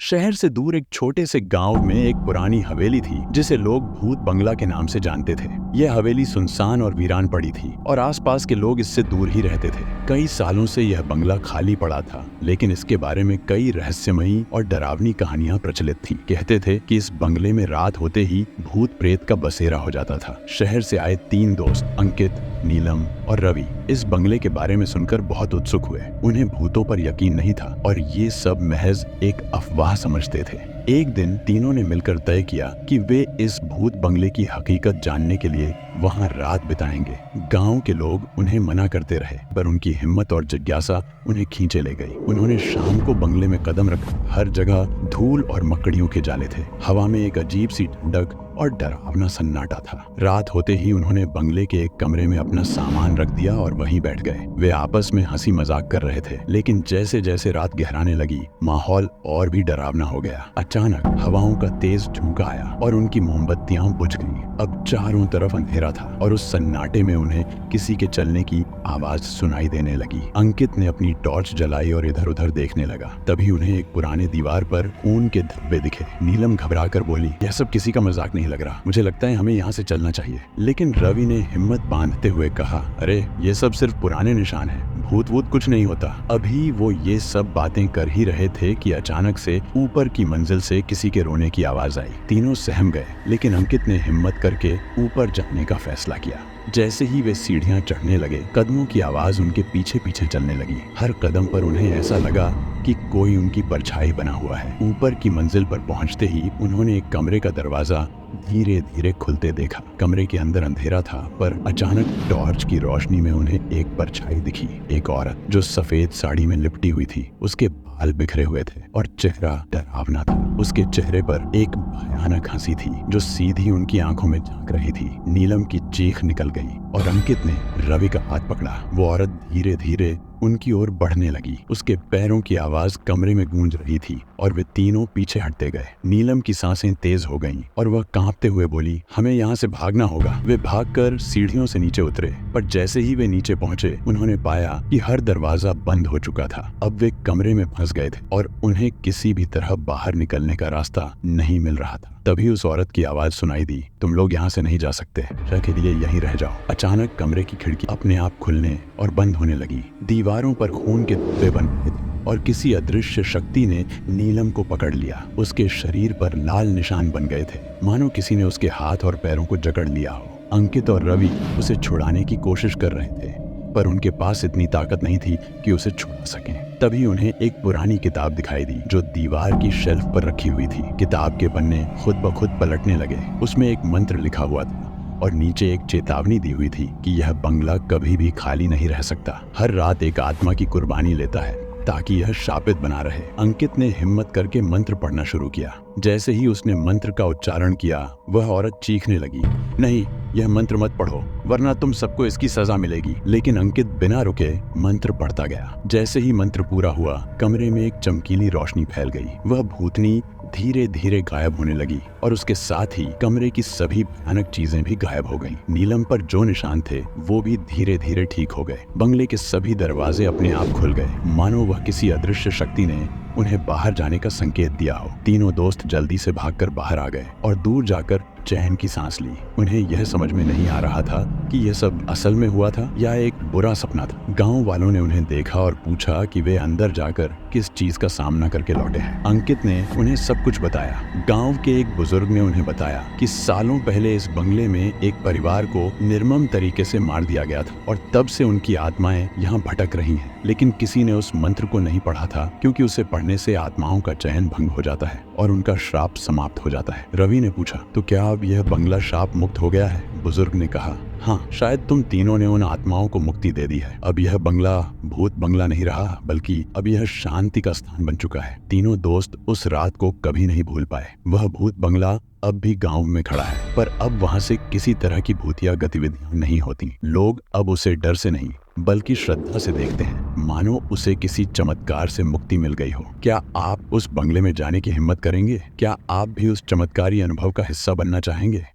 शहर से दूर एक छोटे से गांव में एक पुरानी हवेली थी जिसे लोग भूत बंगला के नाम से जानते थे। यह हवेली सुनसान और वीरान पड़ी थी और आसपास के लोग इससे दूर ही रहते थे। कई सालों से यह बंगला खाली पड़ा था, लेकिन इसके बारे में कई रहस्यमयी और डरावनी कहानियां प्रचलित थी। कहते थे कि इस बंगले में रात होते ही भूत प्रेत का बसेरा हो जाता था। शहर से आए 3 दोस्त अंकित, नीलम और रवि इस बंगले के बारे में सुनकर बहुत उत्सुक हुए। उन्हें भूतों पर यकीन नहीं था और ये सब महज एक अफवाह समझते थे। एक दिन तीनों ने मिलकर तय किया कि वे इस भूत बंगले की हकीकत जानने के लिए वहां रात बिताएंगे। गांव के लोग उन्हें मना करते रहे, पर उनकी हिम्मत और जिज्ञासा उन्हें खींचे ले गई। उन्होंने शाम को बंगले में कदम रखा। हर जगह धूल और मकड़ियों के जाले थे। हवा में एक अजीब सी ठंडक और डरावना सन्नाटा था। रात होते ही उन्होंने बंगले के एक कमरे में अपना सामान रख दिया और वहीं बैठ गए। वे आपस में हंसी मजाक कर रहे थे, लेकिन जैसे जैसे रात गहराने लगी, माहौल और भी डरावना हो गया। अचानक हवाओं का तेज झोंका आया और उनकी मोमबत्तियां बुझ गईं। अब चारों तरफ अंधेरा था और उस सन्नाटे में उन्हें किसी के चलने की आवाज सुनाई देने लगी। अंकित ने अपनी टॉर्च जलाई और इधर उधर देखने लगा। तभी उन्हें एक पुराने दीवार पर ऊन के धब्बे दिखे। नीलम घबराकर बोली, यह सब किसी का मजाक नहीं लग रहा, मुझे लगता है हमें यहाँ से चलना चाहिए। लेकिन रवि ने हिम्मत बांधते हुए कहा, अरे ये सब सिर्फ पुराने निशान हैं, भूत वूत कुछ नहीं होता। अभी वो ये सब बातें कर ही रहे थे कि अचानक से ऊपर की मंजिल से किसी के रोने की आवाज आई। तीनों सहम गए, लेकिन अंकित ने हिम्मत करके ऊपर जाने का फैसला किया। जैसे ही वे सीढ़ियां चढ़ने लगे, कदमों की आवाज उनके पीछे पीछे चलने लगी। हर कदम पर उन्हें ऐसा लगा कि कोई उनकी परछाई बना हुआ है। ऊपर की मंजिल पर पहुंचते ही उन्होंने एक कमरे का दरवाजा धीरे धीरे खुलते देखा। कमरे के अंदर अंधेरा था, पर अचानक टॉर्च की रोशनी में उन्हें एक परछाई दिखी। एक औरत जो सफेद साड़ी में लिपटी हुई थी, उसके बाल बिखरे हुए थे और चेहरा डरावना था। उसके चेहरे पर एक भयानक हंसी थी जो सीधी उनकी आंखों में झांक रही थी। नीलम की चीख निकल गई और अंकित ने रवि का हाथ पकड़ा। वो औरत धीरे धीरे उनकी ओर बढ़ने लगी। उसके पैरों की आवाज कमरे में गूंज रही थी और वे तीनों पीछे हटते गए। नीलम की सांसें तेज हो गईं और वह कांपते हुए बोली, हमें यहाँ से भागना होगा। वे भागकर सीढ़ियों से नीचे उतरे, पर जैसे ही वे नीचे पहुंचे, उन्होंने पाया कि हर दरवाजा बंद हो चुका था। अब वे कमरे में फंस गए थे और उन्हें किसी भी तरह बाहर निकलने का रास्ता नहीं मिल रहा था। तभी उस औरत की आवाज सुनाई दी, तुम लोग यहाँ से नहीं जा सकते, रह के लिए यहीं रह जाओ। अचानक कमरे की खिड़की अपने आप खुलने और बंद होने लगी। दीवारों पर खून के धब्बे बन गए थे और किसी अदृश्य शक्ति ने नीलम को पकड़ लिया। उसके शरीर पर लाल निशान बन गए थे, मानो किसी ने उसके हाथ और पैरों को जकड़ लिया हो। अंकित और रवि उसे छुड़ाने की कोशिश कर रहे थे, पर उनके पास इतनी ताकत नहीं थी कि उसे छुड़ा सकें। तभी उन्हें एक पुरानी किताब दिखाई दी जो दीवार की शेल्फ पर रखी हुई थी। किताब के पन्ने खुद ब खुद पलटने लगे। उसमें एक मंत्र लिखा हुआ था और नीचे एक चेतावनी दी हुई थी कि यह बंगला कभी भी खाली नहीं रह सकता। हर रात एक आत्मा की कुर्बानी लेता है ताकि यह शापित बना रहे। अंकित ने हिम्मत करके मंत्र पढ़ना शुरू किया। जैसे ही उसने मंत्र का उच्चारण किया, वह औरत चीखने लगी, नहीं, यह मंत्र मत पढ़ो, वरना तुम सबको इसकी सजा मिलेगी। लेकिन अंकित बिना रुके मंत्र पढ़ता गया। जैसे ही मंत्र पूरा हुआ, कमरे में एक चमकीली रोशनी फैल गई। वह भूतनी धीरे धीरे गायब होने लगी और उसके साथ ही कमरे की सभी भयानक चीजें भी गायब हो गईं। नीलम पर जो निशान थे वो भी धीरे धीरे ठीक हो गए। बंगले के सभी दरवाजे अपने आप खुल गए, मानो वह किसी अदृश्य शक्ति ने उन्हें बाहर जाने का संकेत दिया हो। तीनों दोस्त जल्दी से भागकर बाहर आ गए और दूर जाकर चैन की सांस ली। उन्हें यह समझ में नहीं आ रहा था कि यह सब असल में हुआ था या एक बुरा सपना था। गांव वालों ने उन्हें देखा और पूछा कि वे अंदर जाकर किस चीज का सामना करके लौटे हैं। अंकित ने उन्हें सब कुछ बताया। गांव के एक बुजुर्ग ने उन्हें बताया कि सालों पहले इस बंगले में एक परिवार को निर्मम तरीके से मार दिया गया था और तब से उनकी आत्माएं यहाँ भटक रही हैं। लेकिन किसी ने उस मंत्र को नहीं पढ़ा था, क्योंकि उसे पढ़ने से आत्माओं का चयन भंग हो जाता है और उनका श्राप समाप्त हो जाता है। रवि ने पूछा, तो क्या अब यह बंगला श्राप मुक्त हो गया है? बुजुर्ग ने कहा, हाँ, शायद तुम तीनों ने उन आत्माओं को मुक्ति दे दी है। अब यह बंगला भूत बंगला नहीं रहा, बल्कि अब यह शांति का स्थान बन चुका है। तीनों दोस्त उस रात को कभी नहीं भूल पाए। वह भूत बंगला अब भी गांव में खड़ा है, पर अब वहां से किसी तरह की भूतिया गतिविधियां नहीं होती। लोग अब उसे डर से नहीं, बल्कि श्रद्धा से देखते हैं, मानो उसे किसी चमत्कार से मुक्ति मिल गई हो। क्या आप उस बंगले में जाने की हिम्मत करेंगे? क्या आप भी उस चमत्कारी अनुभव का हिस्सा बनना चाहेंगे?